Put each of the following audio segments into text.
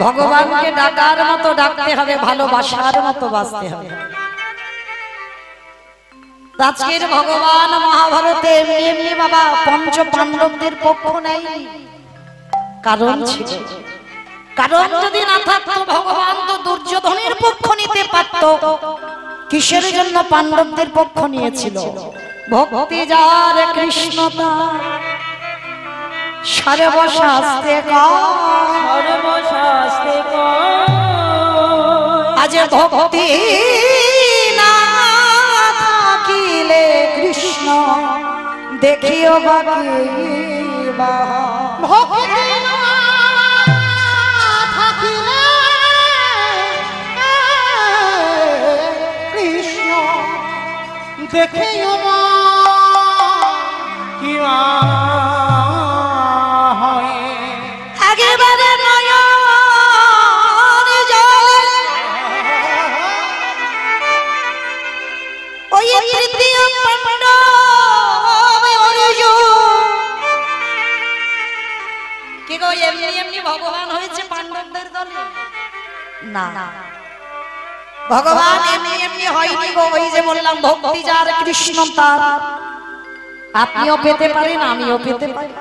ভগবানকে ডাকার মতো ডাকতে হবে, ভালোবাসার মতো বাঁচতে হবে। আজকের ভগবান মহাভারতে এমনি বাবা পঞ্চ পাণ্ডবদের পক্ষ নেই, কারণ ছিল, কারণ যদি না থাকতো ভগবান তো দুর্যোধনের পক্ষ নিতে পারত। কিসের জন্য পাণ্ডবদের পক্ষ নিয়েছিল? ভক্তি যার কৃষ্ণ তার সর্বশাস্ত্রে সর্বশাস্ত্রে আজ ভক্তি না থাকিলে কৃষ্ণ দেখিও বাকি ভক্তি না থাকিলে কৃষ্ণ দেখিও কি ভগবান হয়েছে পাণ্ডবদের দলে না, ভগবান এমনি এমনি হয়নি গো। ওই যে বললাম ভক্তি যার কৃষ্ণ তার, আপনিও পেতে পারেন আমিও পেতে পারি।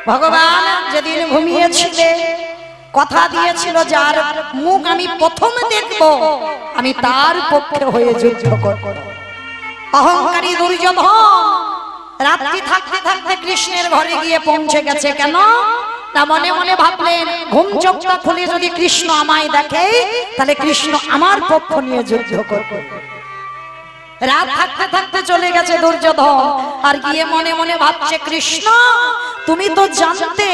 ভগবান যেদিন ঘুমিয়েছিলেন কথা দিয়েছিল যার মুখ আমি প্রথম দেখব আমি তার পক্ষে হয়ে যুদ্ধ করব। অহংকারী দুর্যোধন রাত্রি থাকতে থাকতে কৃষ্ণের ঘরে গিয়ে পৌঁছে গেছে। কেন না মনে মনে ভাবলেন ঘুম চোখটা খুলে যদি কৃষ্ণ আমায় দেখে তাহলে কৃষ্ণ আমার পক্ষ নিয়ে যুদ্ধ করবে। রাত থাকতে থাকতে চলে গেছে দুর্যোধন, আর গিয়ে মনে মনে ভাবছে কৃষ্ণ তুমি তো জানতে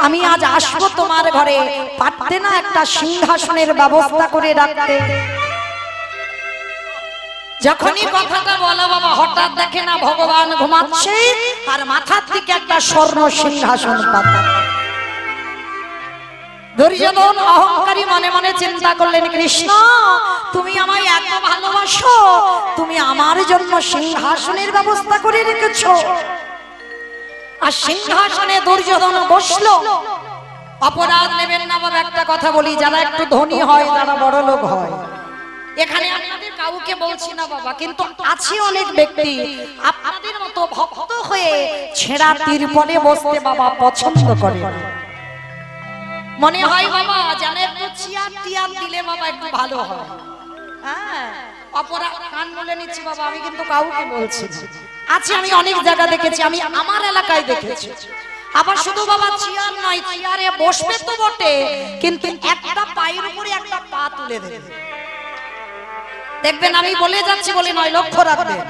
আমি আজ আসবো তোমার ঘরে, পারতে না একটা সিংহাসনের ব্যবস্থা করে রাখতে? যখনই কথাটা বলা বাবা হঠাৎ দেখে না ভগবান ঘুমাচ্ছে আর মাথার দিকে একটা স্বর্ণ সিংহাসন পাতা। দুর্যোধন অহংকারী মনে মনে চিন্তা করলেন কৃষ্ণ তুমি আমায় এত ভালোবাসো, তুমি আমার জন্য সিংহাসনের ব্যবস্থা করে রেখেছো। আর সিংহাসনে দুর্যোধন বসলো। অপরাধ নেবেন না বাবা, একটা কথা বলি, যারা একটু ধনী হয় যারা বড় লোক হয়, এখানে আপনাদের কাউকে বলছি না বাবা, কিন্তু আছে অনেক ব্যক্তি আপনাদের মতো ভক্ত হয়ে ছেঁড়া তিরপলে বসতে বাবা পছন্দ করে। মনে হয় বাবা জানে একটু চেয়ার টিয়ার দিলে বাবা একটু ভালো হয়। হ্যাঁ অপরাধ কান বলে নিচ্ছি বাবা, আমি কিন্তু কাউকে বলছি না। আছে আমি অনেক জায়গা দেখেছি, আমি আমার এলাকায় দেখেছি। আবার শুধু বাবা চেয়ার নয়, চেয়ারে বসবে তো বটে কিন্তু একটা পায়ের উপরে একটা পা তুলে দেবে। দেখবেন আমি বলে যাচ্ছি বলে নয়, লক্ষ্য রাখবেন।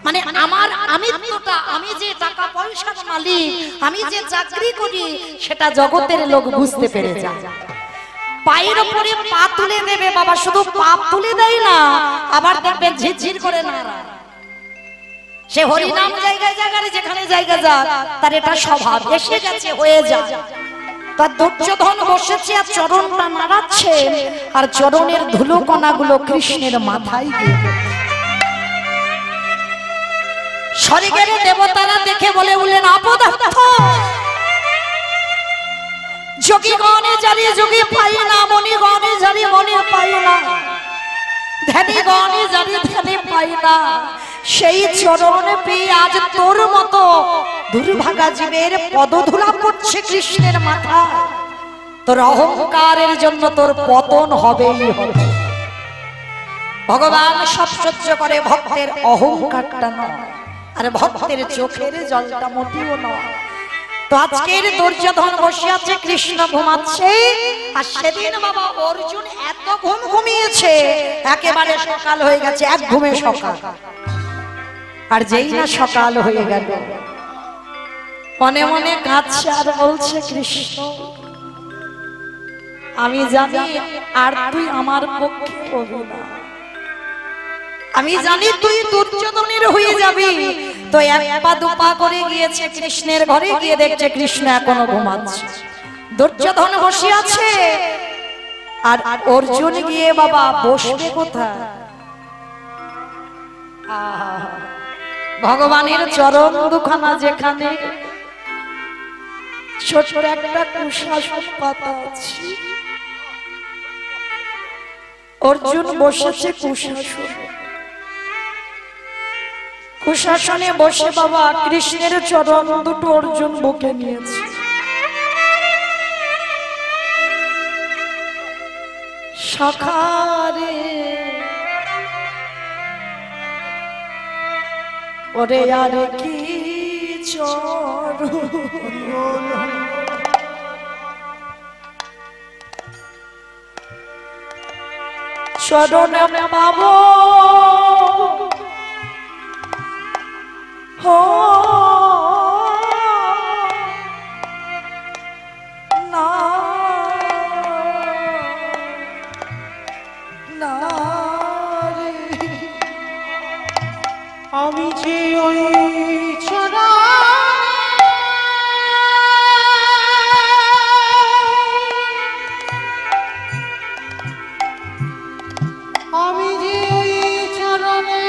মানে আমার আমিত্বটা, আমি যে টাকা পয়সার মালিক, আমি যে চাকরি করি সেটা জগতের লোক বুঝতে পেরে যায়। পায়ের উপরে পা তুলে দেবে বাবা, শুধু পা তুলে দেয় না, আবার দেখবেন ঝিরঝির করে নাড়ায়। সে হরিনাম জায়গায় জায়গায় যেখানে জায়গা যাক তার এটা স্বভাব, এসে গেছে হয়ে যায়। তার দুর্যোধন বসেছে আর চরণটা নাড়াচ্ছে, আর চরণের ধুলো কণাগুলো কৃষ্ণের মাথায় গিয়ে স্বর্গের দেবতারা দেখে বলে উঠলেন অপদার্থ, যোগীগণে যারি যোগী পাই না, মণিগণে যারি মণি পাই না, ধ্যানীগণে যারি ধ্যানে পাই না, সেই চরণ পেয়ে আজ তোর মতো দুর্ভাগা জীবের পদধূলা পড়ছে কৃষ্ণের মাথা। তোর অহংকারের জন্য তোর পতন হবেই হবে। ভগবান সব সহ্য করে, ভক্তের অহংকারটা নয়, আর ভক্তের চোখের জলটা মোটেও নয়। তো আজকের দুর্যোধন বসে আছে, কৃষ্ণ ঘুমাচ্ছে, আর সেদিন বাবা অর্জুন এত ঘুম ঘুমিয়েছে একেবারে সকাল হয়ে গেছে, এক ঘুমে সকাল। আর যেই না সকাল হয়ে গেল মনে মনে কাঁদছে আর বলছে কৃষ্ণ আমি জানি আর তুই আমার পক্ষে হবি না, আমি জানি তুই দুর্যোধনের হয়ে যাবি। তো এক পা দুপা করে গিয়েছে কৃষ্ণের ঘরে, গিয়ে দেখছে কৃষ্ণ এখনো ঘুমাচ্ছে, দুর্যোধন বসে আছে, আর অর্জুন গিয়ে বাবা বসবে কোথায়? ভগবানের চরণ দুখানা যেখানে, ছোট একটা কুশাসন পাতা আছে, অর্জুন বসেছে কুশাসনে। কুশাসনে বসে বাবা কৃষ্ণের চরণ দুটো অর্জুন বুকে নিয়েছে। সখারে ওরে আর কি চরণে পাবো হো না না রে, আমি যে ওই ছড়া আমি যে ওই চরণে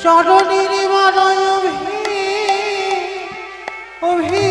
চরণের মানয় অভি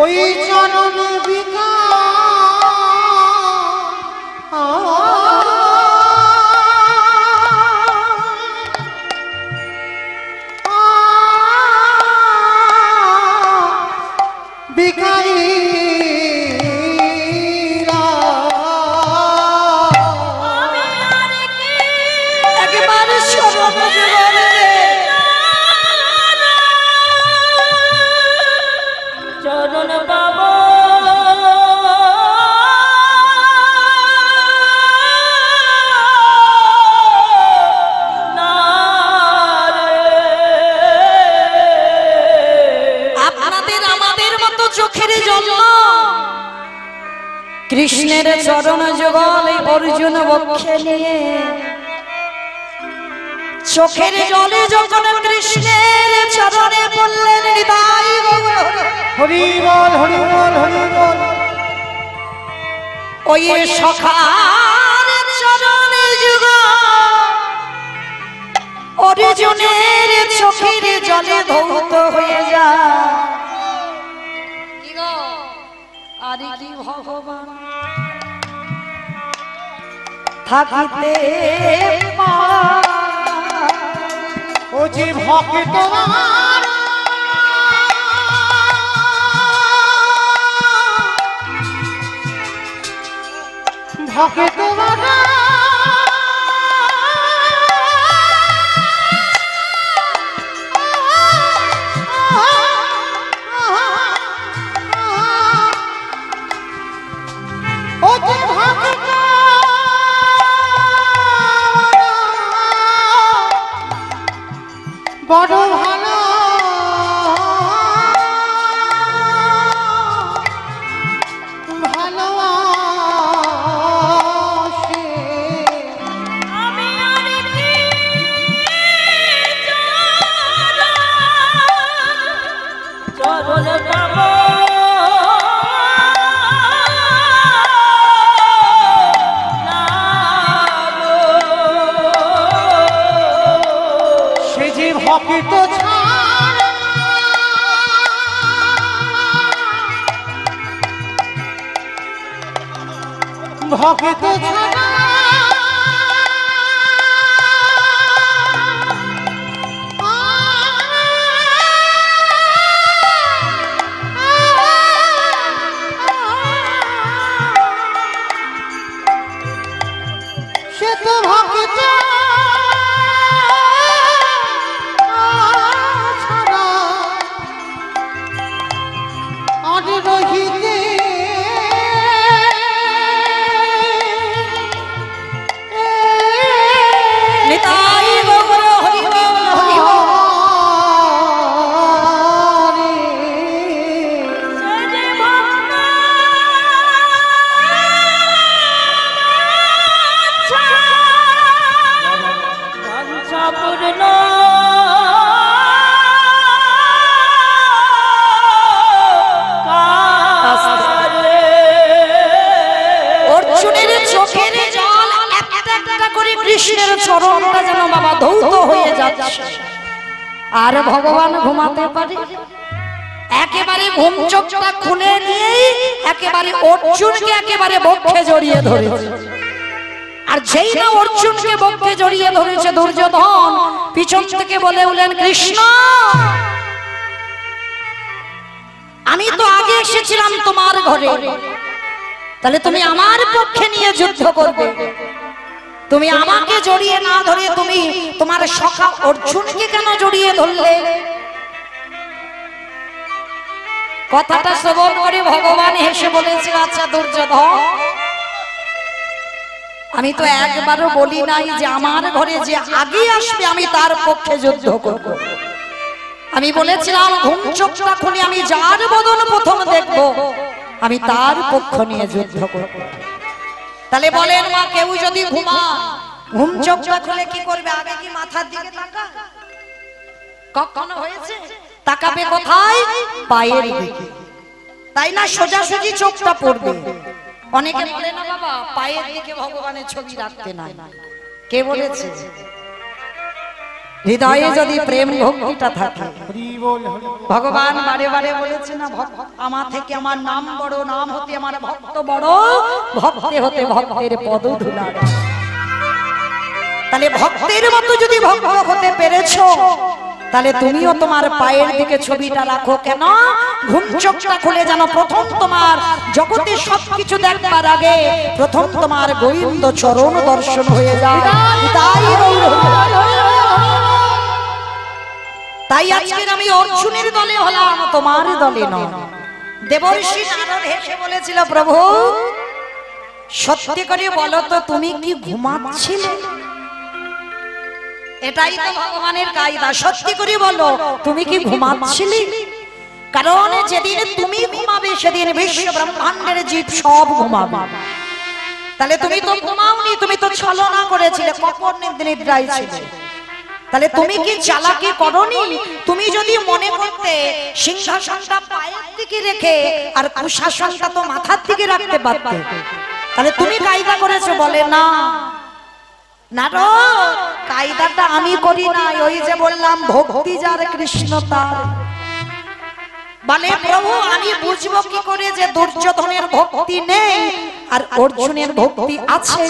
ওই চরণ বিকা কৃষ্ণের চরণ যুগলে অর্জুন বক্ষে নিয়ে চোখের জলে যখন কৃষ্ণের চরণে পড়লেন হৃদয় হরি বল হরি বল হরি বল ওই সখার চরণে যুগ অর্জুনের চোখের জলে ধৌত হয়ে যায়। আরে কি ভগবান থাকিতে ও যে ভক্ত ভক্ত ভক্ত ছাড়া সে তো ভক্ত ছাড়া আর রহিতে নিতাই গৌর হরি বল হরি বল। অর্জুনের চোখের জল একটা একটা করে কৃষ্ণের চরণটা যেন বাবা ধৌত হয়ে যাচ্ছে। আর ভগবান ঘুমাতে পারে? একেবারে ঘুম চোখটা খুলে নিয়েই একেবারে অর্জুনকে একেবারে বক্ষে জড়িয়ে ধরেছে। আর যেই না অর্জুনকে বক্ষে জড়িয়ে ধরেছে দুর্যোধন পিছন থেকে বলে উঠলেন, কৃষ্ণ আমি তো আগে এসেছিলাম তোমার ঘরে, তাহলে তুমি আমার পক্ষে নিয়ে যুদ্ধ করবে? তুমি আমাকে জড়িয়ে না ধরে তুমি তোমার সখা অর্জুনকে কেন জড়িয়ে ধরলে? কথাটা শ্রবণ করে ভগবান হেসে বলেছে, আচ্ছা দুর্যোধন, আমি তো একবারও বলি নাই যে আমার ঘরে যে আগে আসবে আমি তার পক্ষে যুদ্ধ করব। আমি বলেছিলাম ঘুম চোখটা খুলে আমি যার বদন প্রথম দেখব আমি তার পক্ষ নিয়ে যুদ্ধ করব। তাহলে বলেন মা, কেউ যদি ঘুমায় ঘুম চোখটা খুলে কি করবে? আগে কি মাথার দিকে তাকায়? কখনো হয়েছে? তাকাবে কোথায়? পায়ের দিকে, তাই না? সোজাসুজি চোখটা পড়বে। অনেকে বলে না বাবা পায়ের দিকে ভগবানের ছবি রাখতে নাই। কে বলেছে? হৃদয়ে যদি প্রেম ভক্তিটা থাকে, ভগবান বারে বারে বলেছে না, আমার থেকে আমার নাম বড়, নাম হতে আমার ভক্ত বড়, ভক্তে হতে ভক্তের পদ ধুলা। তাহলে ভক্তের মতো যদি ভক্ত হতে পেরেছো, তাহলে তুমিও তোমার পায়ের দিকে ছবিটা রাখো। কেন? ঘুম চোখটা খুলে যেন প্রথম তোমার জগতে সবকিছু দেখবার আগে প্রথম তোমার গোবিন্দ চরণ দর্শন হয়ে যায়। তাই আজকে আমি অর্জুনের দলে হলাম, তোমার দলে নয়। দেবর্ষি নারদ হেসে বলেছিল, প্রভু সত্যি করে বলো তো তুমি কি ঘুমাচ্ছিলে? এটাই তো ভগবানের কায়দা, সত্যি করে বলো তুমি কি ঘুমাচ্ছিলে? কারণ যেদিন তুমি ঘুমাবে সেদিন বিশ্ব ব্রহ্মাণ্ডের জীব সব ঘুমাবে। তাহলে তুমি তো ঘুমাওনি, তুমি তো ছলনা করেছিলে, কপট নিদ্রায় ছিলে। তাহলে তুমি কি চালাকি করনি? তুমি যদি মনে করতে সিংহাসনটা পায়ের দিকে রেখে আর কুশাসনটা তো মাথার দিকে রাখতে পারতে, তাহলে তুমি কায়দা করেছো। বলে না নারদ, কায়দাটা আমি করি নাই, ওই যে বললাম ভক্তি যার কৃষ্ণ তার। বলে প্রভু আমি বুঝবো কি করে যে দুর্যোধনের ভক্তি নেই আর অর্জুনের ভক্তি আছে?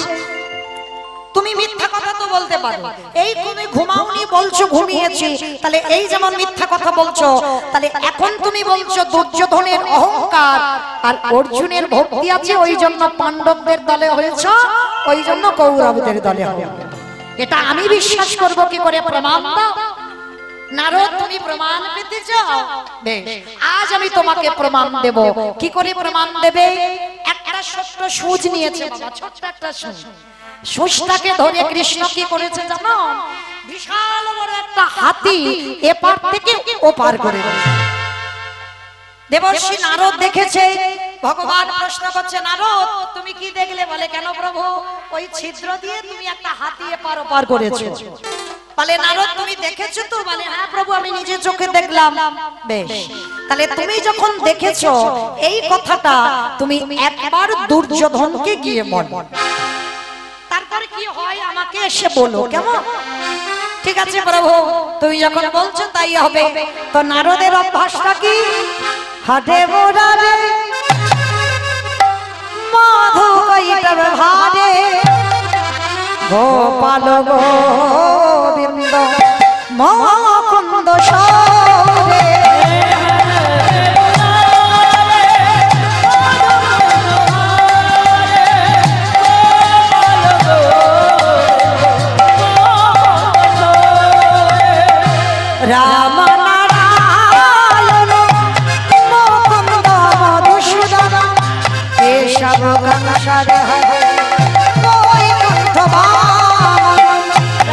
তুমি মিথ্যা কথা তো বলতে পারো, এই তুমি ঘুমাওনি বলছো ঘুমিয়েছি, তাহলে এই যেমন মিথ্যা কথা বলছো, তাহলে এখন তুমি বলছো দুর্যোধনের অহংকার আর অর্জুনের ভক্তি আছে, ওই জন্য পাণ্ডবদের দলে হয়েছ, ওই জন্য কৌরবদের দলে হবে। এটা আমি বিশ্বাস করব কি করে? প্রমাণ দাও। নারদ তুমি প্রমাণ পেতে চাও? বেশ, আজ আমি তোমাকে প্রমাণ দেব। কি করে প্রমাণ দেবে? একটা ছোট্ট সূচ নিয়েছে বাবা, ছোট্ট একটা সূচ। সূচটাকে ধরে কৃষ্ণ কি করেছে জানো? বিশাল বড় একটা হাতি এপার থেকে ওপার করে দিয়েছে। দেবর্ষি নারদ দেখেছে। ভগবান প্রশ্ন করছে, নারদ তুমি কি দেখলে? বলে কেন প্রভু? ওই ছিদ্র দিয়ে তুমি একটা হাতি এপার ওপার করেছো। বলে নারদ তুমি দেখেছো তো? বলে হ্যাঁ প্রভু আমি নিজে চোখে দেখলাম। বেশ, তাহলে তুমি যখন দেখেছো এই কথাটা তুমি একবার দুর্যোধনকে গিয়ে বলো, তারপরে কি হয় আমাকে এসে বলো, কেমন? ঠিক আছে প্রভু, তুমি যখন বলছো তাই হবে। তো নারদের অভ্যাসটা কি? হাটে মোরারে মধু কইটা গোপাল গোবিন্দ মুকুন্দ সরে রাম নারায়ণ মুকুন্দ মধুসূদন কেশব ঘনশ্যাম হরে বৈকুণ্ঠ বামন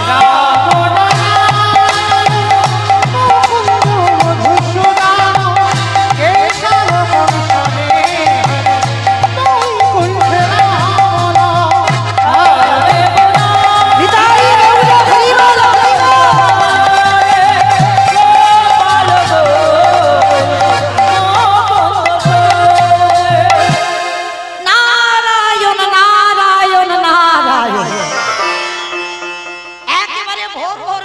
রাম নারায়ণ মুকুন্দ মধুসূদন কেশব ঘনশ্যাম বৈকুণ্ঠ বামন হরে নিতাই গৌর হরি বল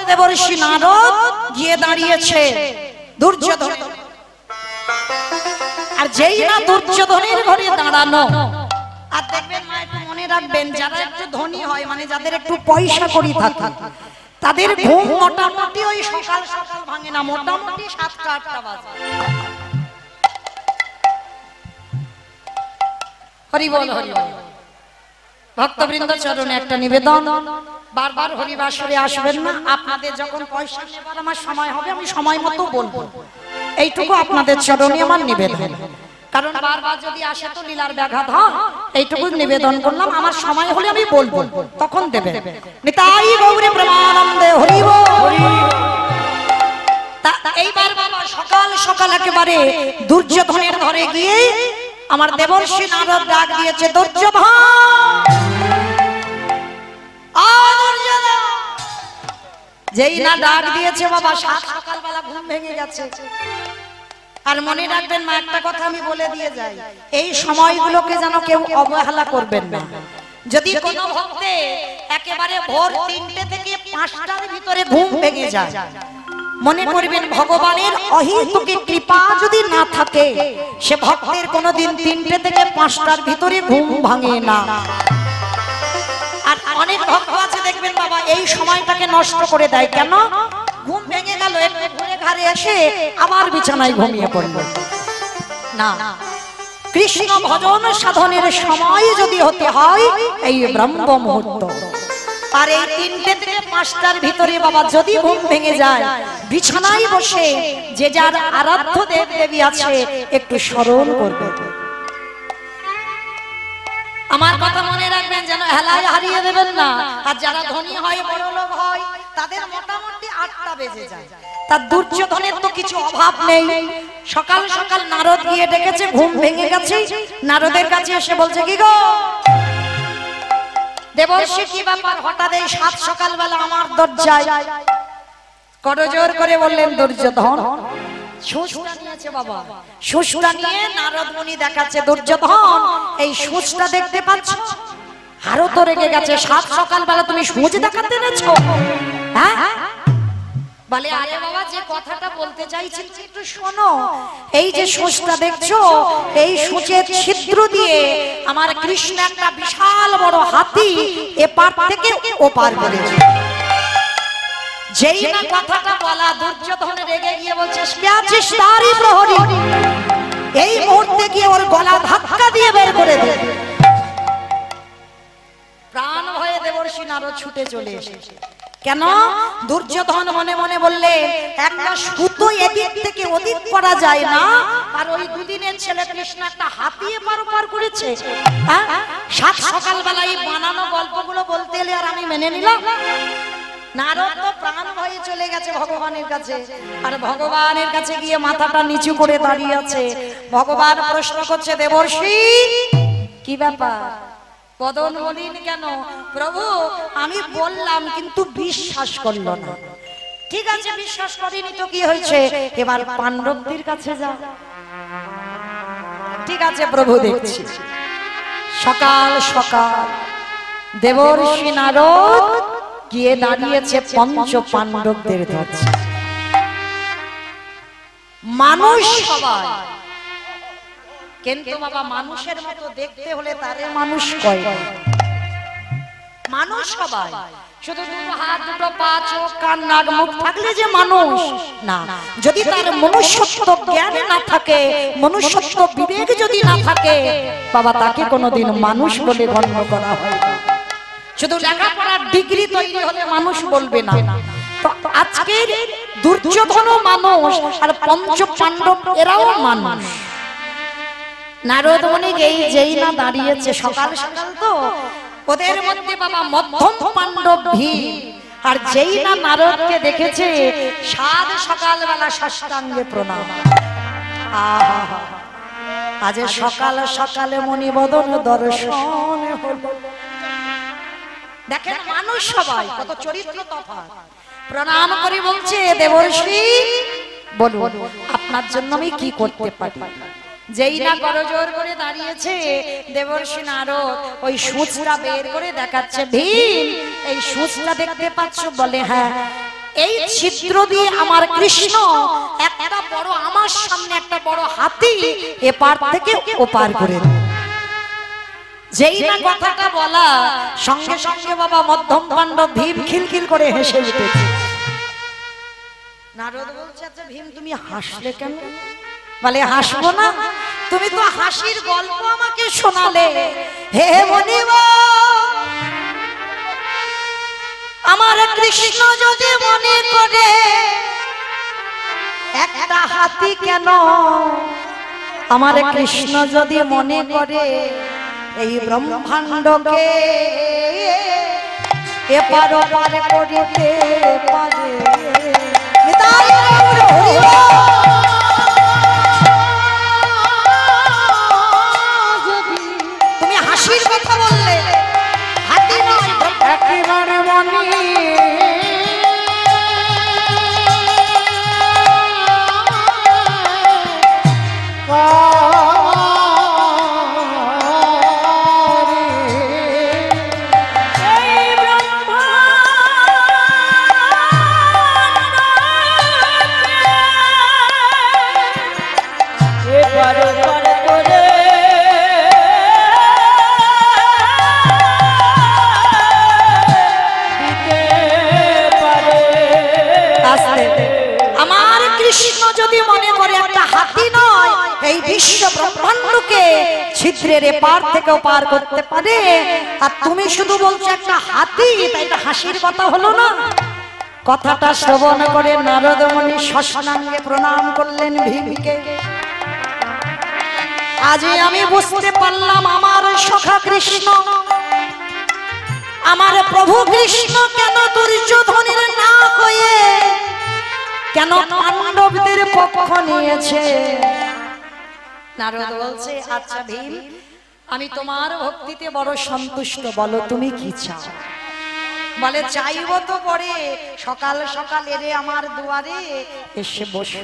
দেবর্ষি নারদ গিয়ে দাঁড়িয়েছে দুর্যোধন, আর যেই না দুর্যোধনের ঘরে দাঁড়ানো, আর দেখবেন মা একটু মনে রাখবেন যারা একটু ধনী হয় মানে যাদের একটু পয়সা করি থাকে তাদের ঘুম মোটামুটি ওই সকাল সকাল ভাঙে না, মোটামুটি 7টা-8টা বাজে। হরি বল হরি বল। ভক্তবৃন্দ চরণে একটা নিবেদন, বারবার হরিবাসরে আসবেন না, আপনাদের যখন পয়সা নেবার আমার সময় হবে আমি সময় মতো বলবো, এইটুকু আপনাদের চরণে আমার নিবেদন। কারণ বারবার যদি আসে তো লীলার ব্যাঘাত হয়, এইটুকু নিবেদন করলাম, আমার সময় হলে আমি বলবো, তখন দেবে। নিতাই গৌরে প্রেমানন্দে হরি বল। এইবার বাবা সকাল সকাল একেবারে দুর্যোধনের ঘরে গিয়ে আমার দেবর্ষি নারদ ডাক দিয়েছে, দুর্যোধন যেই না ডাক দিয়েছে বাবা সকালবেলা ঘুম ভেঙে গেছে। আর মনে রাখবেন মা একটা কথা আমি বলে দিয়ে যাই, এই সময়গুলোকে যেন কেউ অবহেলা করবেন না। যদি কোনো ভক্তে একেবারে ভোর 3টে থেকে 5টার ভিতরে ঘুম ভেঙে যায়, মনে করবেন ভগবানের অহেতুক কৃপা যদি না থাকে সে ভক্তের কোনোদিন 3টে থেকে 5টার ভিতরে ঘুম ভাঙে না। আর অনেক ভক্ত আছে দেখবেন বাবা এই সময়টাকে নষ্ট করে দেয়, কেন? ঘুম ভেঙে গেল একটু ঘুরে ঘাড়ে এসে আবার বিছানায় ঘুমিয়ে পড়ল। না, কৃষ্ণ ভজন সাধনের সময় যদি হতে হয় এই ব্রহ্ম মুহূর্ত, আর এই 3টে থেকে 5টার ভিতরে বাবা যদি ঘুম ভেঙে যায় বিছানায় বসে যে যার আরাধ্য দেব দেবী আছে একটু স্মরণ করবে। আমার কথা মনে রাখবেন, যেন হেলায় হারিয়ে দেবেন না। আর যারা ধনী হয় বড় লোক হয় তাদের মোটামুটি 8টা বেজে যায়, তার দুর্যোধনের তো কিছু অভাব নেই। সকাল সকাল নারদ গিয়ে ডেকেছে, ঘুম ভেঙে গেছে, নারদের কাছে এসে বলছে, কি গো দেবর্ষি কি ব্যাপার হঠাৎ এই 7 সকালবেলা আমার দরজায়? করজোর করে বললেন, দুর্যোধন সুচটা নিয়েছে বাবা, সুচটা নিয়ে নারদ মুনি দেখাচ্ছে, দুর্যোধন এই সুচটা দেখতে পাচ্ছ? আরো তো রেগে গেছে, 7 সকালবেলা তুমি সুচ দেখাতে এনেছো? হ্যাঁ বলে, আরে বাবা যে কথাটা বলতে চাইছি একটু শোনো, এই যে সুচটা দেখছো এই সুচের ছিদ্র দিয়ে আমার কৃষ্ণ একটা বিশাল বড় হাতি এপার থেকে ওপার করেছে। যেই না কথাটা বলা দুর্যোধন রেগে গিয়ে বলছে, পেয়েছিস তারই প্রহরী, এই মুহূর্তে গিয়ে ওর গলা ধাক্কা দিয়ে বের করে দে। প্রাণ ভয়ে দেবর্ষি নারদ ছুটে চলে এসেছে। কেন? দুর্যোধন মনে মনে বললে, একটা সুতো এদিক থেকে ওদিক করা যায় না, আর ওই দুদিনের ছেলে কৃষ্ণ একটা হাতি এপার ওপার করেছে। 7 সকালবেলায় বানানো গল্পগুলো বলতে এলে আর আমি মেনে নিলাম? নারদ তো প্রাণ ভয়ে চলে গেছে ভগবানের কাছে, আর ভগবানের কাছে গিয়ে মাথাটা নিচু করে দাঁড়িয়ে আছে। ভগবান প্রশ্ন করছে, দেবর্ষি কি ব্যাপার, বদন মলিন কেন? প্রভু আমি বললাম কিন্তু বিশ্বাস করলো না। ঠিক আছে বিশ্বাস করিনি তো কি হয়েছে, এবার পাণ্ডবদের কাছে যাও। ঠিক আছে প্রভু দেখছি। সকাল সকাল দেবর্ষি নারদ গিয়ে দাঁড়িয়েছে পঞ্চ পাণ্ডবদের কাছে। মানুষ সবাই, কিন্তু বাবা মানুষের মতো দেখতে হলে তারে মানুষ কয়। মানুষ সবাই, শুধু দুটো হাত দুটো পা চোখ কান নাক মুখ থাকলে যে মানুষ না। যদি তার মনুষ্যত্ব জ্ঞান না থাকে, মনুষ্যত্ব বিবেক যদি না থাকে, বাবা তাকে কোনোদিন মানুষ বলে গণ্য করা হয় না। শুধু লেখাপড়ার ডিগ্রি তৈরি হলে মানুষ বলবে না। তো আজকে দুর্যোধনও মানুষ, আর পঞ্চ পাণ্ডব এরাও মানুষ। নারদ মুনি যেই না দাঁড়িয়েছে সকাল সকাল, তো ওদের মধ্যে বাবা মধ্যম পাণ্ডব ভীম, আর যেই না নারদকে দেখেছে সাত সকালবেলা সাষ্টাঙ্গে প্রণাম। আহা, আজ সকাল সকালে মণিবদন দর্শন হলো। দেখেন মানুষ সবাই, কত চরিত্র তফাৎ। প্রণাম করে বলছে, দেবর্ষি বলুন আপনার জন্য আমি কি করতে পারি। যেই না করজোর করে দাঁড়িয়েছে, দেবর্ষি নারদ ওই সূচটা বের করে দেখাচ্ছে, ভীম এই সূচটা দেখতে পাচ্ছ? বলে হ্যাঁ। এই ছিদ্র দিয়ে আমার কৃষ্ণ একটা বড়, আমার সামনে একটা বড় হাতি এপার থেকে ওপার করে। যেই না কথাটা বলা সঙ্গে সঙ্গে বাবা মধ্যম পাণ্ডব ভীম খিলখিল করে হেসে উঠেছে। নারদ বলছে, আচ্ছা ভীম তুমি হাসলে কেন? বলে হাসবো না, তুমি তো হাসির গল্প আমাকে শোনালে। হে মনিব, আমার কৃষ্ণ যদি মনে করে একটা হাতি কেন, আমার কৃষ্ণ যদি মনে করে এই ব্রহ্মাণ্ডকে এপার ওপার করিতে পারে। তুমি হাসির কথা বললে, হাতি নয় একেবারে মনে। ছিদ্রের এপার থেকে ওপার করতে পারে, আর তুমি শুধু বলছো একটা হাতি, তাই এটা হাসির কথা হলো না। কথাটা শ্রবণ করে নারদ মুনি সাষ্টাঙ্গে প্রণাম করলেন ভীমকে। আজ আমি বুঝতে পারলাম আমার সখা কৃষ্ণ, আমার প্রভু কৃষ্ণ কেন দুর্যোধনের না হয়ে কেন পাণ্ডবদের পক্ষ নিয়েছে। নারদ বলছে, আচ্ছা ভীম আমি তোমার ভক্তিতে বড় সন্তুষ্ট, বলো তুমি কি চাও। বলে চাইবো তো পরে, সকাল সকাল এরে আমার দুয়ারে এসে বসো।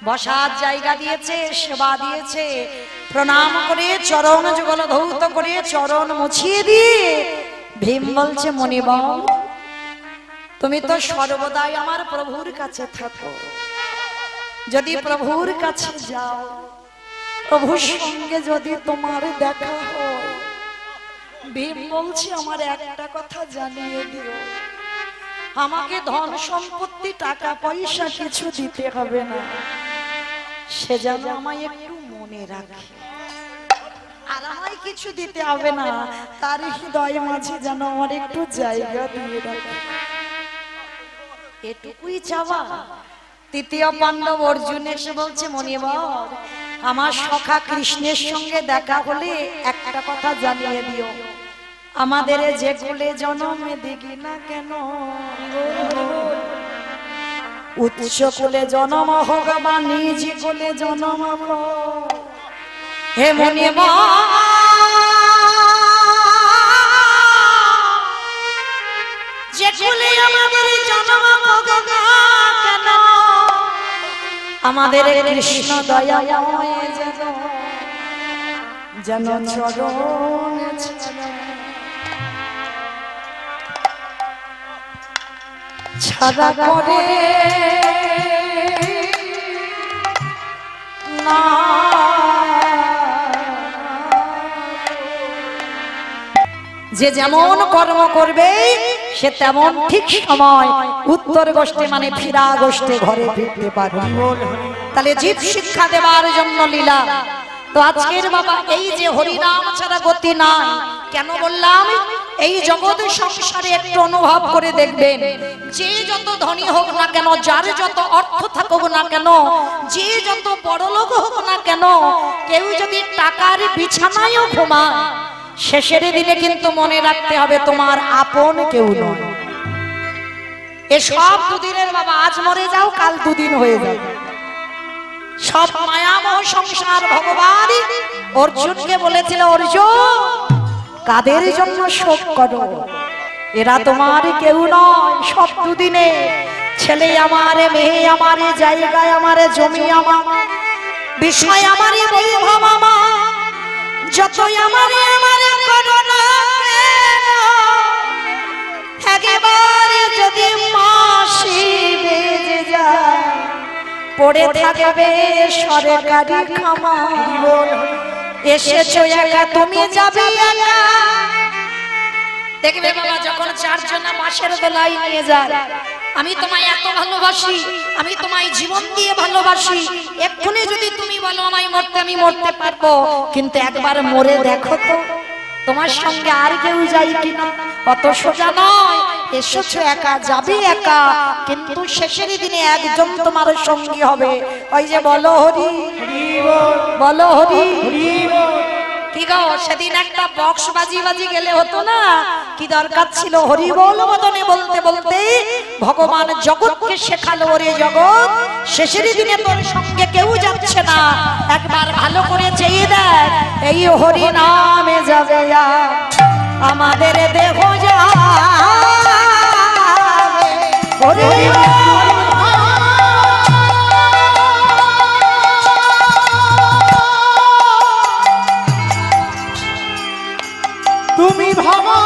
বসার জায়গা দিয়েছে, সেবা দিয়েছে, প্রণাম করে চরণ যুগল ধৌত করে চরণ মুছিয়ে দিয়ে ভীম বলছে, মনিব তুমি তো সর্বদাই আমার প্রভুর কাছে থাকো, যদি প্রভুর কাছে যাও, প্রভুর সঙ্গে যদি তোমার দেখা হয়, ভীম বলছে আমার একটা কথা জানিয়ে দিও, আমাকে ধন সম্পত্তি টাকা পয়সা কিছু দিতে হবে না, সে যেন আমায় একটু মনে রাখে। আর আমায় কিছু দিতে হবে না, তার হৃদয় মাঝে যেন আমার একটু জায়গা দিয়ে রাখে, এটুকুই চাওয়া। তৃতীয় পাণ্ডব অর্জুন এসে বলছে, মনিবর আমার সখা কৃষ্ণের সঙ্গে দেখা হলে একটা কথা জানিয়ে দিও, আমাদের যে কুলে জন্মে দেখি না কেন, উচ্চ কুলে জন্ম হোক বা নিজ কুলে জন্ম হোক, হে মনিবর যে কুলে আমাদের জন্ম হোক কেন, আমাদের কৃষ্ণ দয়াময় যেন চরণ ছাড়া করে না। যে যেমন কর্ম করবে সে তেমন ঠিক সময় উত্তর গোষ্ঠী মানে ফিরা গোষ্ঠী ঘরে ফিরতে পারবে। তাহলে জীব শিক্ষা দেওয়ার জন্য লীলা। তো আজকের বাবা এই যে হরিনাম ছাড়া গতি নাই, কেন বললাম? এই জগৎ সংসারে একটু অনুভব করে দেখবেন, যে যত ধনী হোক না কেন, যার যত অর্থ থাকুক না কেন, যে যত বড়লোক হোক না কেন, কেউ যদি টাকার বিছানায়ও ঘুমায়, শেষের দিনে কিন্তু মনে রাখতে হবে তোমার আপন কেউ নয়। এসব দুদিনের বাবা, আজ মরে যাও কাল দুদিন হয়ে যাবে। সব মায়ামহ সংসার। ভগবান অর্জুনকে বলেছিল, অর্জুন কাদের জন্য শোক করো? এরা তোমার কেউ নয়, সব দুদিনে। ছেলে আমারে, মেয়ে আমারে, জায়গায় আমারে, জমি আমার, বিষয় আমারে, বৈভব আমার, যতই আমারে আমারে করো না কেন, একেবারে যদি মাসি বেজে যায় পড়ে থাকবে সরকারি খামার। এসেছো একা, তুমি যাবে একা। দেখবে বাবা, যখন চারজন মাসের বেলায় নিয়ে যায়, আমি তোমায় এত ভালোবাসি, আমি তোমায় জীবন দিয়ে ভালোবাসি, এক্ষুনি যদি তুমি বলো আমায় মরতে, আমি মরতে পারবো, কিন্তু একবার মরে দেখো তো তোমার সঙ্গে আর কেউ যায় কিনা। অত সোজা নয়। এসেছো একা, যাবে একা, কিন্তু শেষের দিনে একজন তোমার সঙ্গী হবে। ওই যে বলো হরি, বলো হরি। কি গো, সেদিন একটা বক্স বাজি গেলে হতো না? কি দরকার ছিল? হরি বল বদনে বলতে বলতে ভগবান জগৎকে শেখালো, ওরে জগৎ শেষের দিনে তোর সঙ্গে কেউ যাচ্ছে না, একবার ভালো করে চেয়ে দেখ, এই হরি নামে যাবে আমাদের দেহ যাবে। হরি তুমি ভাবা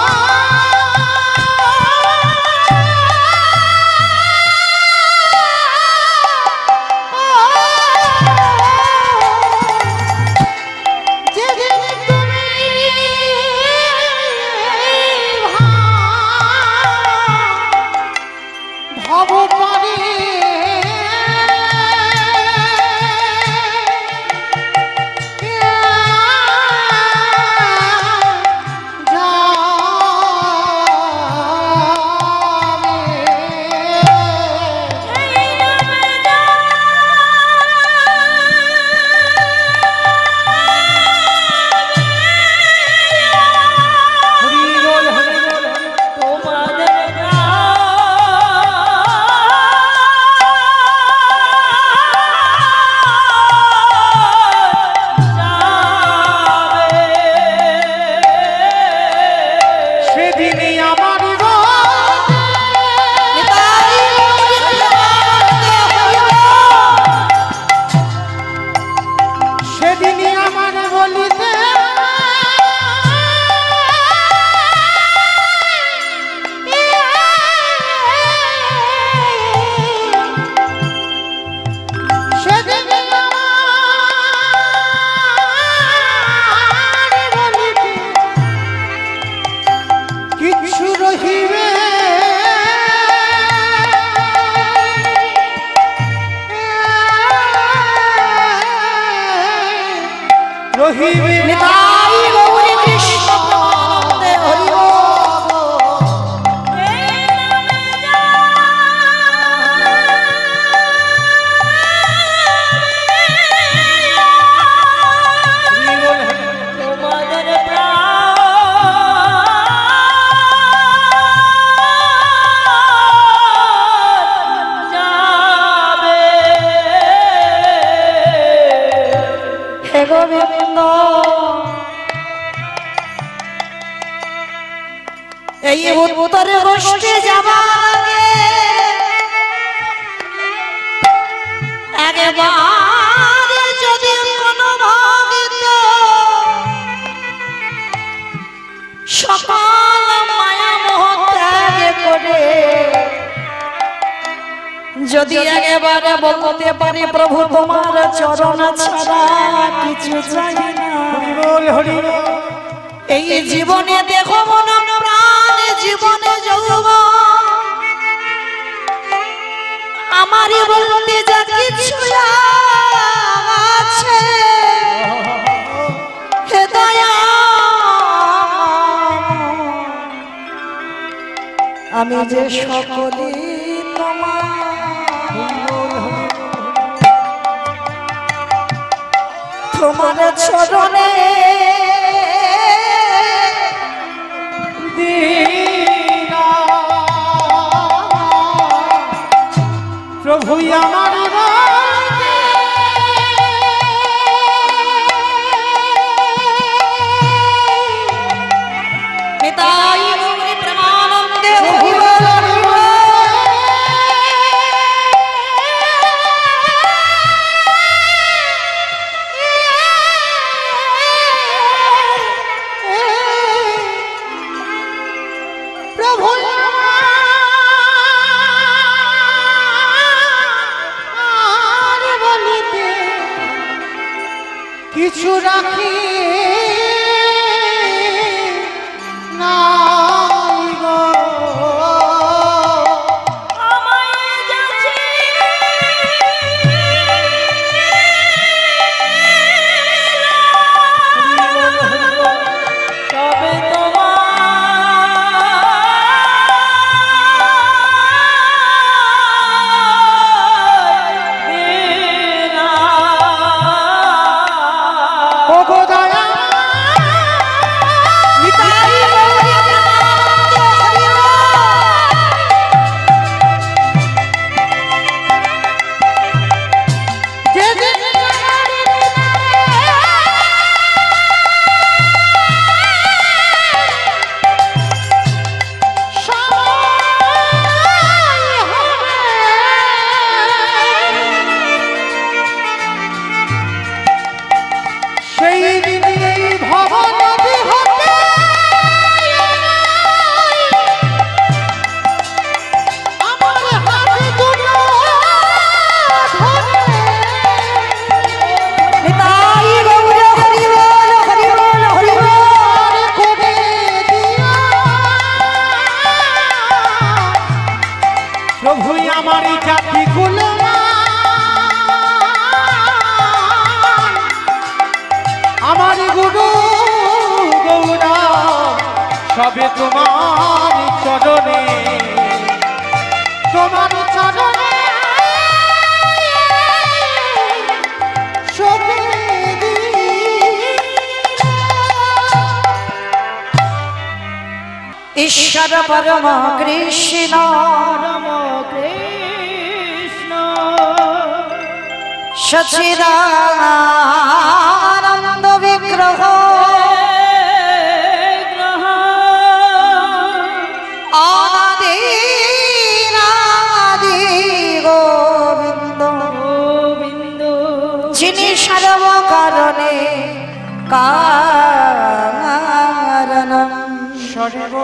উত্তরে বসতে যাবা একবার যদি কোনো ভক্ত সকল মায়া মোহ ত্যাগ করে যদি একবারে বলতে পারি প্রভু তোমার চরণ ছাড়া কিছু চাই না, এই জীবনে দেখো মন প্রাণ জীবনে যৌবন আমারই বলতে যা কিছু আছে হে দয়া আমি যে সকলই তোমার চরণে দীনা প্রভু আমার পিতাই গৌরী প্রেমানন্দে প্রভু বলিতে কিছু রাখি নাই গো সবে তোমার চরণে তোমার চরণে সবে ঈশ্বর পরম কৃষ্ণ সচিদানন্দ বিগ্রহ যিনি সর্ব কারণে কারণম সর্ব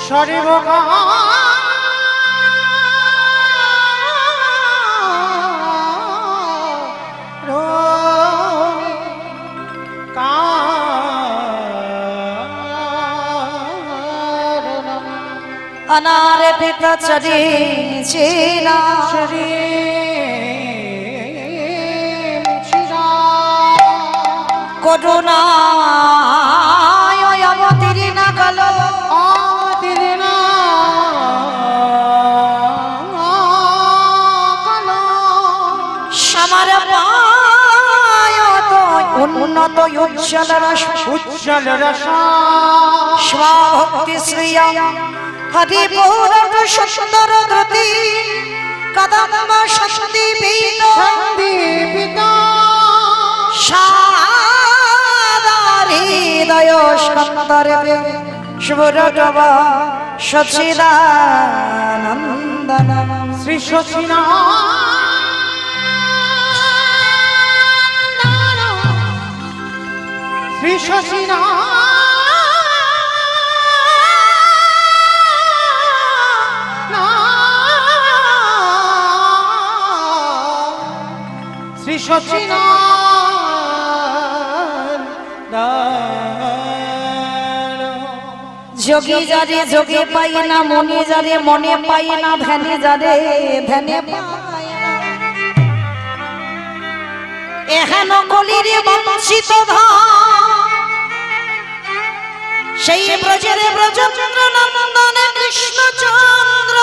সর্ব अनारे पिता चरी चीना कोरोना तेरी ना गलो उन्नत उज्जवल रस स्वाभक्ति श्रिय हरि पूर्ण सुंदर धृति कदम शक्ति हृदय स्कंदर शुभरटव सचिदानंदन श्री सचिदानंद श्री सचिदानंद শ্রী সচিন যোগী যারে যোগে পাই না, মনে যারে মনে পাই না, ধ্যানে যারে ধ্যানে পাই না, এহেন কলির বঞ্চিত ধন, সেই ব্রজের ব্রজচন্দ্র নন্দন কৃষ্ণচন্দ্র।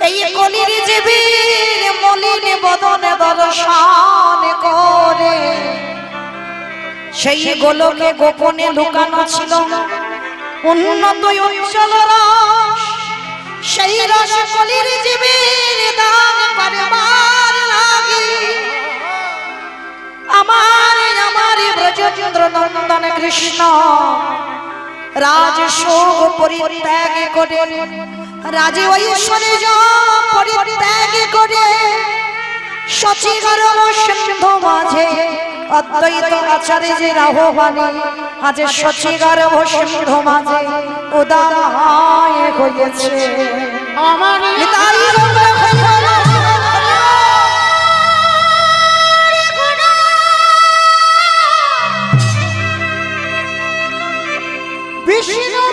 এই কলির জীবীর মলিন বদনে দর্শন করে, সেই গোলকে গোপনে লুকানো ছিল উন্নত উজ্জ্বল রস, সেই রস কলির জীবীর দান করবার লাগি আমার ব্রজচন্দ্র নন্দন কৃষ্ণ রাজসোগ পরিত্যাগ করে, রাজে ঐশ্বর্য পরিত্যাগ করে, সচিগর্ভ সিন্ধু মাঝে অদ্বৈত আচার্য যে রাহবানী আজ সচিগর্ভ সিন্ধু মাঝে উদয় হয়েছে। আমার বিষ্ণু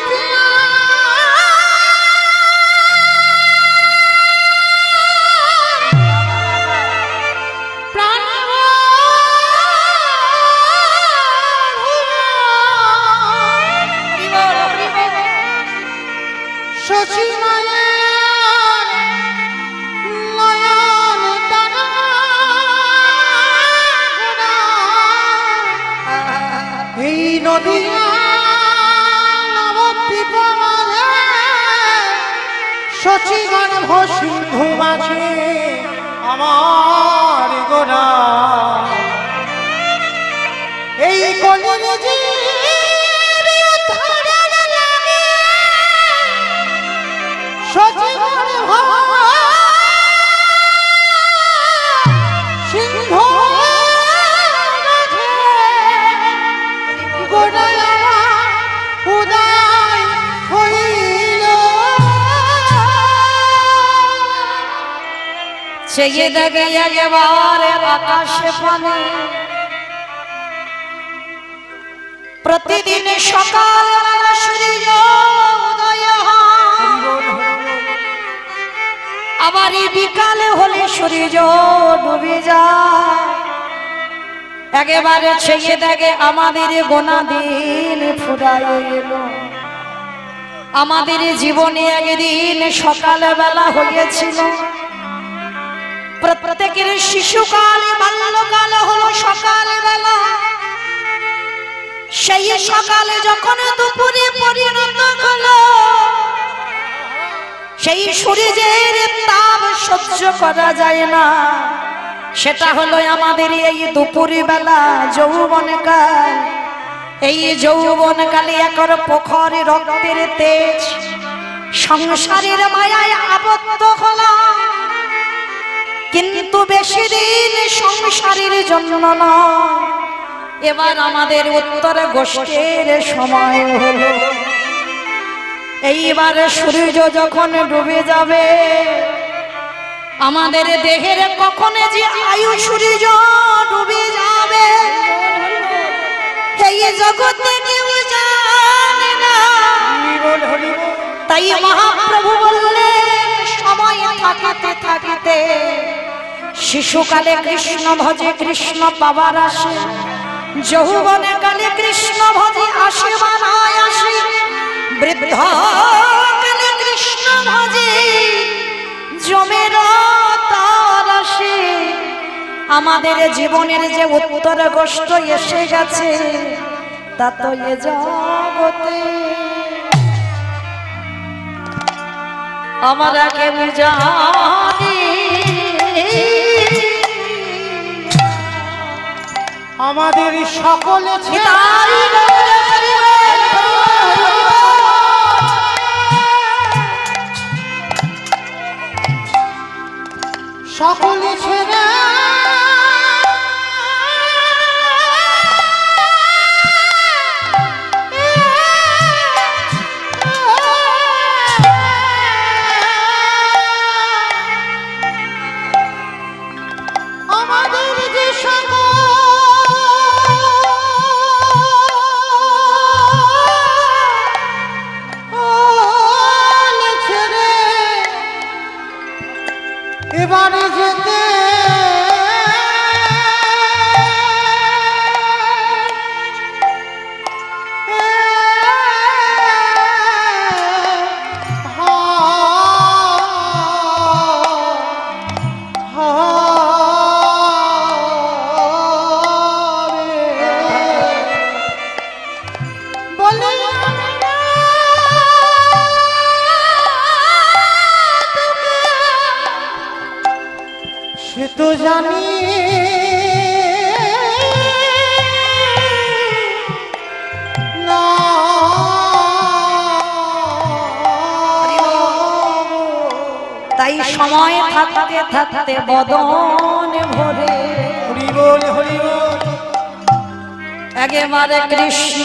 সচিগর্ভ সিন্ধু মাঝে আমার গোরা, এই কলির সচিগর্ভ সিন্ধু মাঝে গোরা উদয় হইল। চেয়ে দেখে একেবারে আকাশে পানে, প্রতিদিন সকাল সূর্য উদয় হয়, আবার বিকালে হলে সূর্য ডুবে যায়। একেবারে চেয়ে দেখে আমাদের গোনা দিন ফুরায় এলো। আমাদের জীবনে একদিন সকাল বেলা হয়েছিল, প্রত্যেকের শিশুকাল বাল্যকাল হলো সকাল বেলা। সেই সকালে যখন দুপুরে পরিণত হলো, সেই সূর্যের তাপ সহ্য করা যায় না, সেটা হলো আমাদের এই দুপুর বেলা যৌবনকাল। এই যৌবনকালে একর প্রখর রক্তের তেজ, সংসারের মায়ায় আবদ্ধ হলো, কিন্তু বেশি দিন সংসারের জন্য নয়, এবার আমাদের উত্তর গোষ্ঠীর সময় হলো। এইবারে সূর্য যখন ডুবে যাবে, আমাদের দেহের কখন যে আয়ু সূর্য ডুবে যাবে এই জগতে কেউ জানে না। তাই মহাপ্রভু বললেন সময় থাকিতে থাকিতে শিশুকালে কৃষ্ণ ভজে কৃষ্ণ পাবার আসে, যৌবনে কালে কৃষ্ণ ভজে আসে বানায় আসে, বৃদ্ধ কালে কৃষ্ণ ভজে জমের তার আসে। আমাদের জীবনের যে উত্তর গোষ্ঠ এসে গেছে তা তো এ জগতে আমরা কেউ জানি। আমাদের সকলে সকলে ছেড়ে বলে সে তো জানি না তাই সময় থাকতে থাকতে বদন ভরে হরি বল হরি বল একেবারে কৃষ্ণ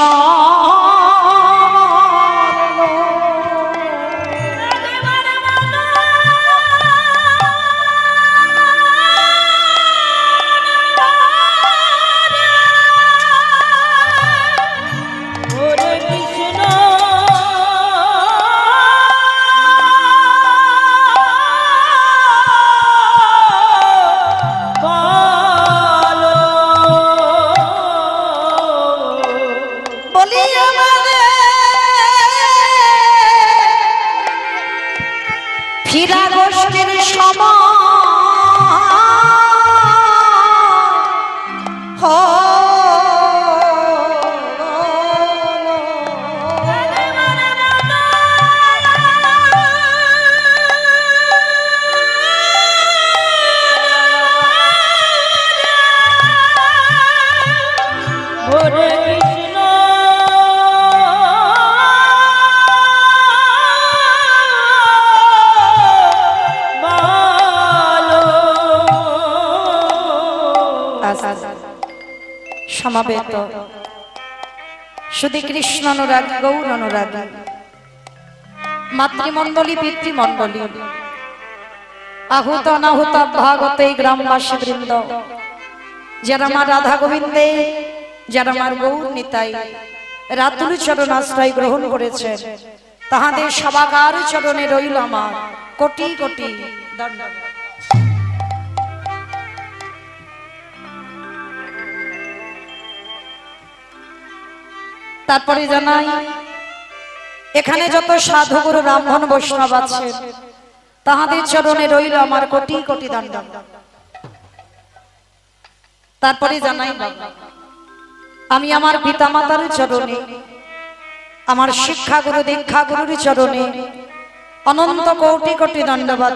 ফিরা গোষ্ঠীর সময় সমাবেত শুধু কৃষ্ণ অনুরাগ গৌর অনুরাগ মাতৃমণ্ডলী পিতৃমণ্ডলী আহুত অনাহুত ভাগত এই গ্রামবাসী বৃন্দ যারা আমার রাধা গোবিন্দে যারা আমার গৌর নিতাই রাতুল চরণ আশ্রয় গ্রহণ করেছেন তাহাদের সবাকার চরণে রইল আমার কোটি কোটি দণ্ডবাদ। তারপরে জানাই এখানে যত সাধু গুরু ব্রাহ্মণ বৈষ্ণব আছে তাহাদের চরণে রইল আমার কোটি কোটি দণ্ডবাদ। তারপরে জানাই আমি আমার পিতামাতার চরণে আমার শিক্ষা গুরু দীক্ষা গুরুর চরণে অনন্ত কোটি কোটি দণ্ডবাদ।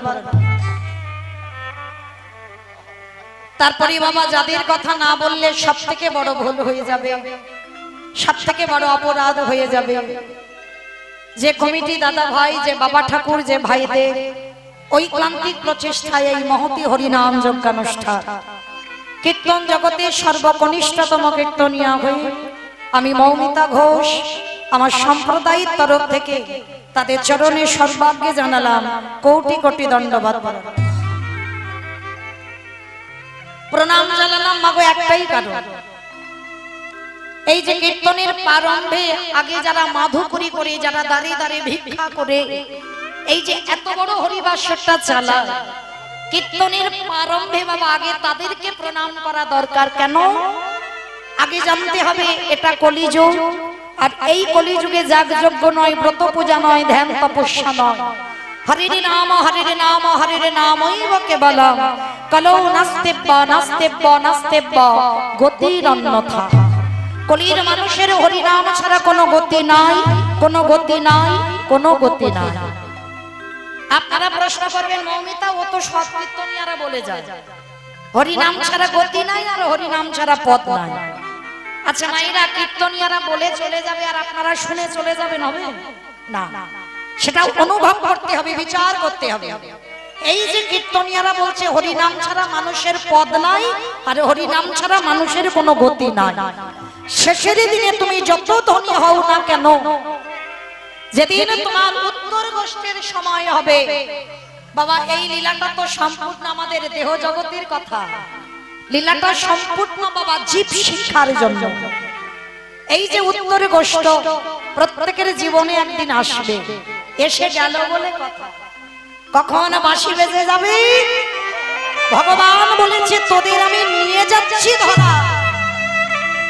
তারপরে বাবা যাদের কথা না বললে সব থেকে বড় ভুল হয়ে যাবে, সব থেকে বড় অপরাধ হয়ে যাবে, যে কমিটি দাদা ভাই যে বাবা ঠাকুর যে ভাইদের ঐক্লান্তিক প্রচেষ্টায় এই মহতি হরিনাম যজ্ঞানুষ্ঠান কীর্তন জগতের সর্বকনিষ্ঠতম কীর্তনিয়া হয়ে আমি মৌমিতা ঘোষ আমার সম্প্রদায়ের তরফ থেকে তাদের চরণে সর্বাগ্যে জানালাম কোটি কোটি দণ্ডবাদ প্রণাম জানালাম। মাগো একটাই কারণ, এই যে কীর্তনের প্রারম্ভে আগে যারা মাধুকরী করে যারা দাঁড়িয়ে দাঁড়িয়ে ভিক্ষা করে এই যে এত বড় হরিবাসরটা চালা কীর্তনের প্রারম্ভে বাবা আগে তাদেরকে প্রণাম করা দরকার। কেন? আগে জানতে হবে এটা কলিযুগ, আর এই কলিযুগে যাগযজ্ঞ নয়, ব্রত পূজা নয়, ধ্যান তপস্যা নয়, হরির নাম হরির নাম হরির নামৈব কেবলম কলৌ নাস্তেব্য নাস্তেব্য নাস্তেব্য গতির অন্যথা। কলির মানুষের হরিনাম ছাড়া কোনো গতি নাই, কোনো গতি নাই, কোনো গতি নাই। আপনারা প্রশ্ন করবেন মৌমিতা ও তো সব কীর্তনিয়ারা বলে যায় হরিনাম ছাড়া গতি নাই আর হরিনাম ছাড়া পথ নাই। আচ্ছা মাইরা কীর্তনিয়ারা বলে চলে যাবে আর আপনারা শুনে চলে যাবেন, হবে না? সেটা অনুভব করতে হবে, বিচার করতে হবে। এই যে কীর্তনিয়ারা বলছে হরিনাম ছাড়া মানুষের পদ নাই আর হরিনাম ছাড়া মানুষের কোনো গতি নাই, শেষের দিনে তুমি যত ধনী হও না কেন, যেদিন তোমার উত্তর গোষ্ঠীর সময় হবে বাবা, এই লীলাটা তো সম্পূর্ণ আমাদের দেহ জগতের কথা, লীলাটা সম্পূর্ণ বাবা জীব শিক্ষার জন্য। এই যে উত্তর গোষ্ঠ প্রত্যেকের জীবনে একদিন আসবে, এসে গেল বলে কথা, কখন বাঁশি বেজে যাবে ভগবান বলেছে তোদের আমি নিয়ে যাচ্ছি ধরা।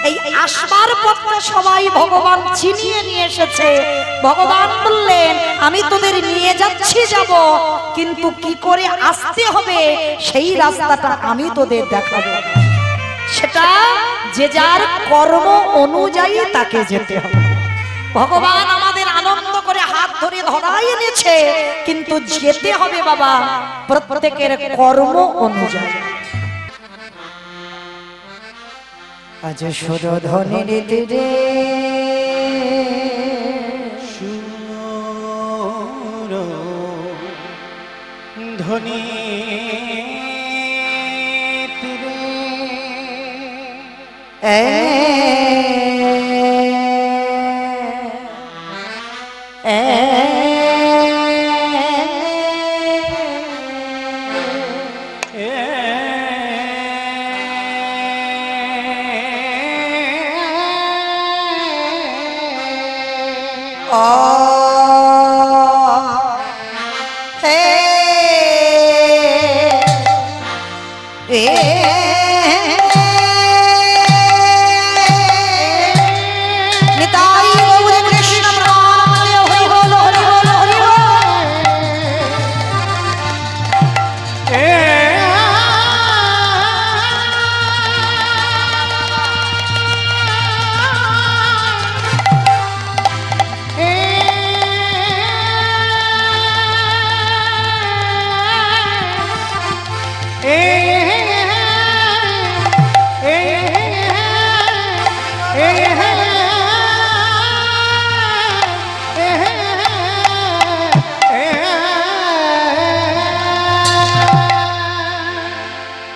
এই আসবার পথটা সবাই ভগবান ছিনিয়ে নিয়ে এসেছে। ভগবান বললেন আমি তোদের নিয়ে যাচ্ছি যাব, কিন্তু কি করে আসতে হবে সেই রাস্তাটা আমি তোদের দেখাবো। সেটা যে যার কর্ম অনুযায়ী তাকে যেতে হবে। ভগবান আমাদের আনন্দ করে হাত ধরে ধরাই এনেছে, কিন্তু যেতে হবে বাবা প্রত্যেকের কর্ম অনুযায়ী। আজ সুরধনির তীরে ধনী তীরে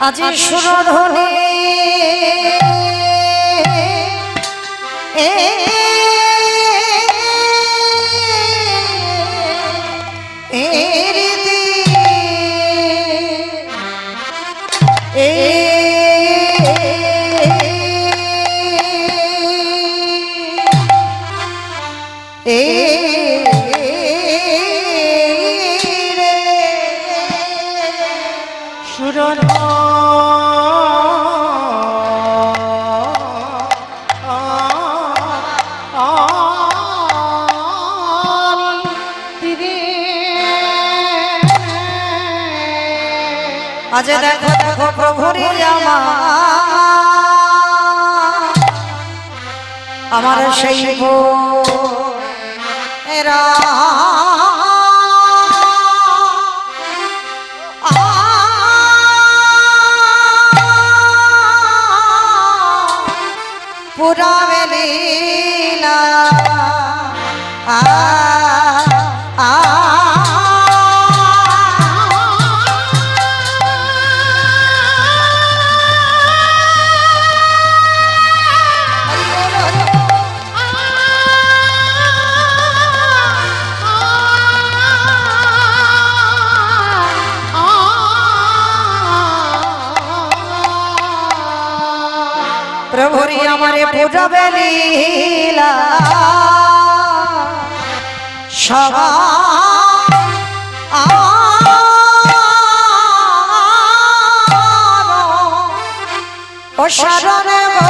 আজি সুরধনে আজ দেখো দেখো প্রভুরে আমার সেই এরা পুরা বেলীলা প্রভুরি আমারে পুরাবে লীলা সবা ও শরণে গো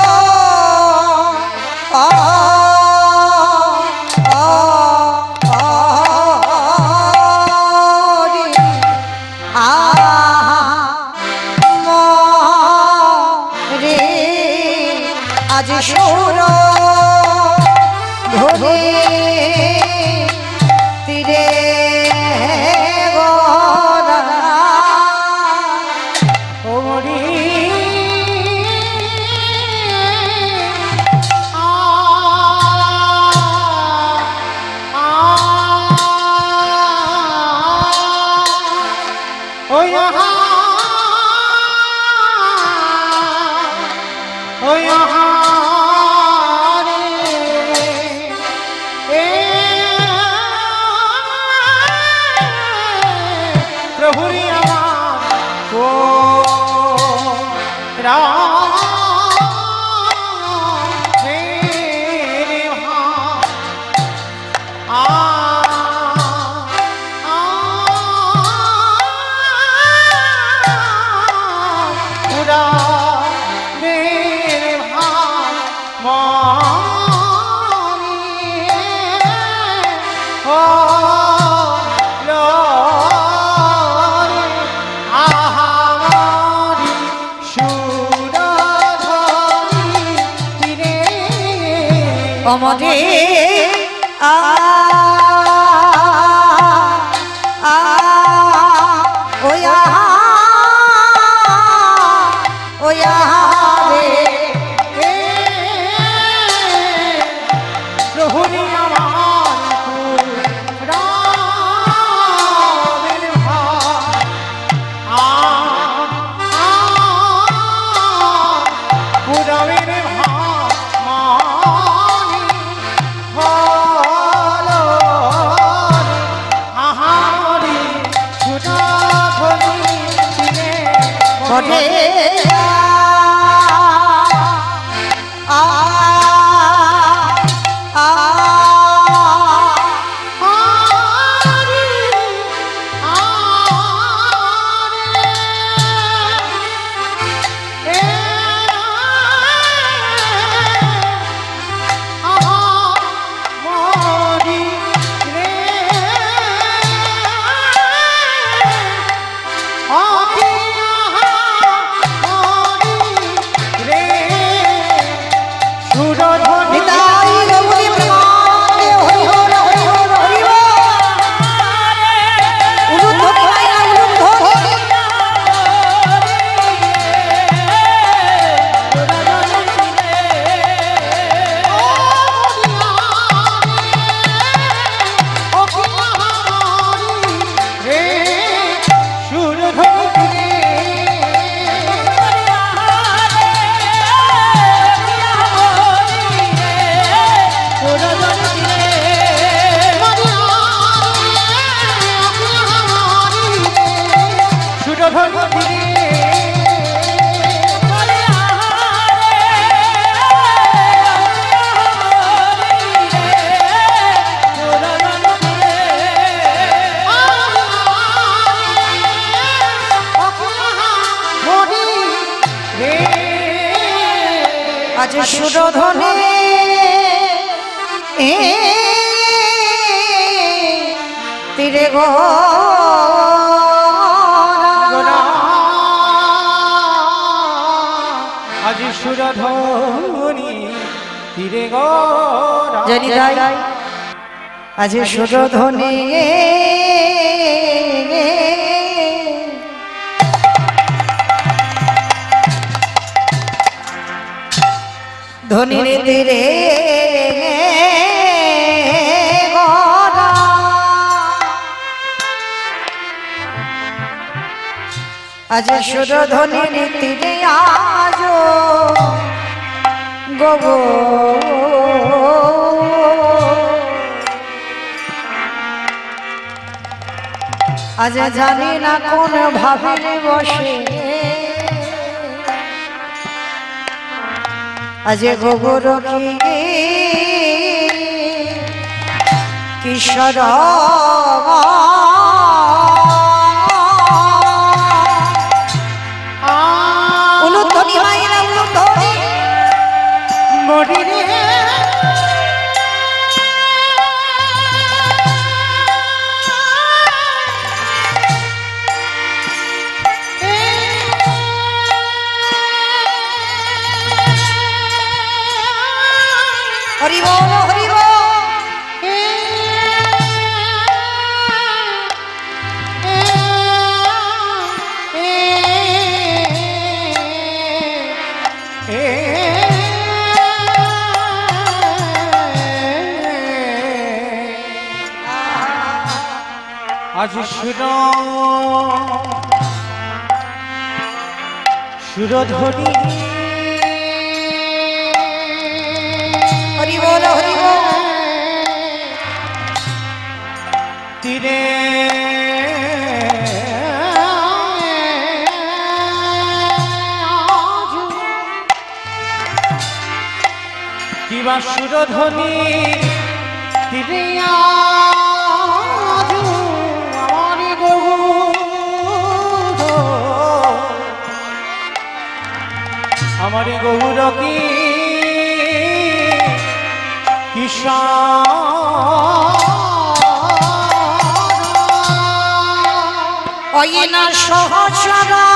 আজ সুর ধরে তীরে অমরে আ আ ওয়া ওয়া রে প্রহরী আমার রামের ভাই পুরামের ভাই মানি ভালো আহারি সুদা ধনি দিনে বটে আ আ আজ সুরধনে তীরে গো আজ সুরধনি তীরে গো জানি তাই আজ সুরধনে ধনির তীরে গড়া আজ সুরধনির তীরে আজ গগো আজ জানি না কোন ভাবের বসে আজ গোবর কিশোর উলুধ্বনি মায়েরা উলুধ্বনি মরি রে হরি বল হরি বল আজ সুরধনি হরি বল হরি বল তীরে কিবা সুরধনি তীরে আমারি গৌর আমারি গৌর কি অয়না সহচরা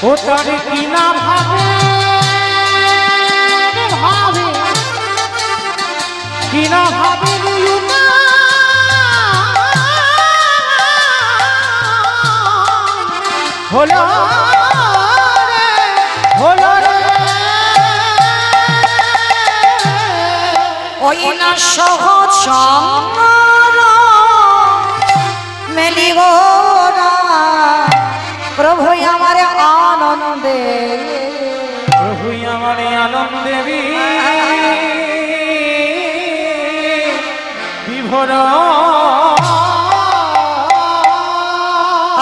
ও তারে কি না ভাবে ভাবে কি না ভাবে হলো হলো ওই না সহজ মেলিব না প্রভু আমার আনন্দে প্রভু আমার আনন্দে বিভোর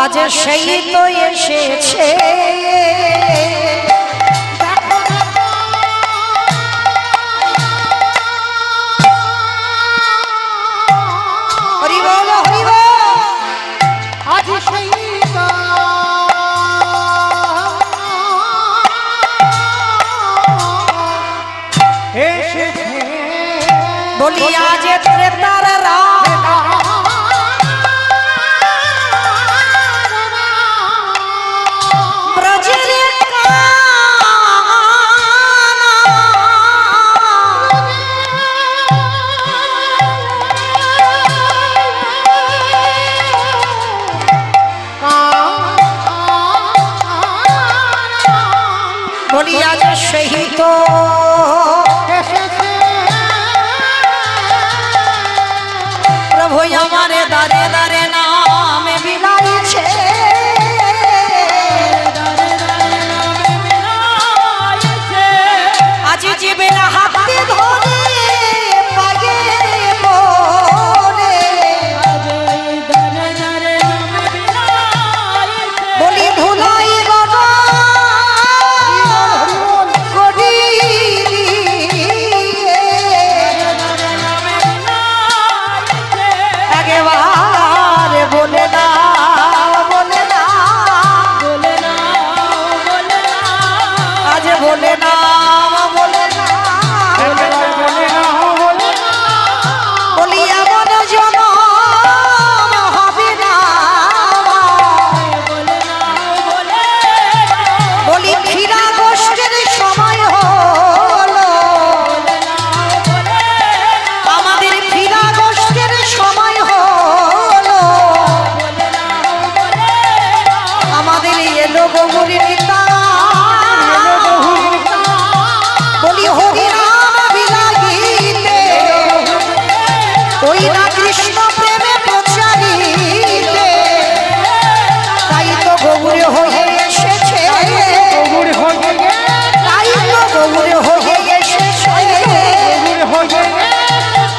আজ সেই তো এসেছে বলি আজ ত্রেতার ব্রজের বলি আজ সেই তো প্রভু আমার দারে দারে নামে বিলাইছে আজ জীবের হাতে ধরে পাগে পড়ে বলি ধুলাই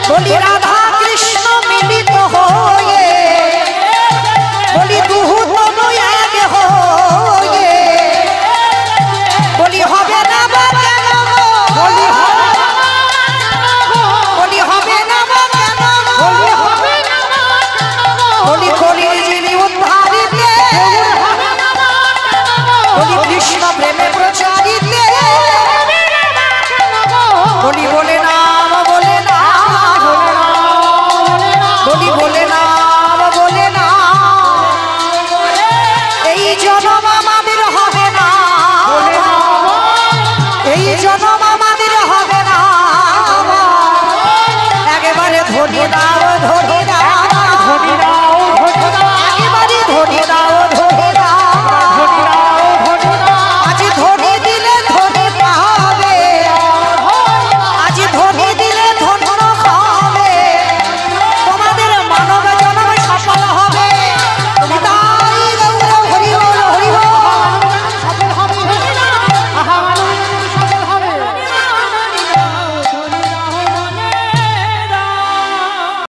বলি রাধা কৃষ্ণ মিলিত হয়ে বলি দুহু তনু এক হয়ে বলি হবে না বা কেন বলি হবে না বা কেন বলি কলির যিনি উদ্ধারিতে বলি কৃষ্ণ প্রেমে প্রচারিতে বলি বলে না বলে না বলি বলে না এই জনমা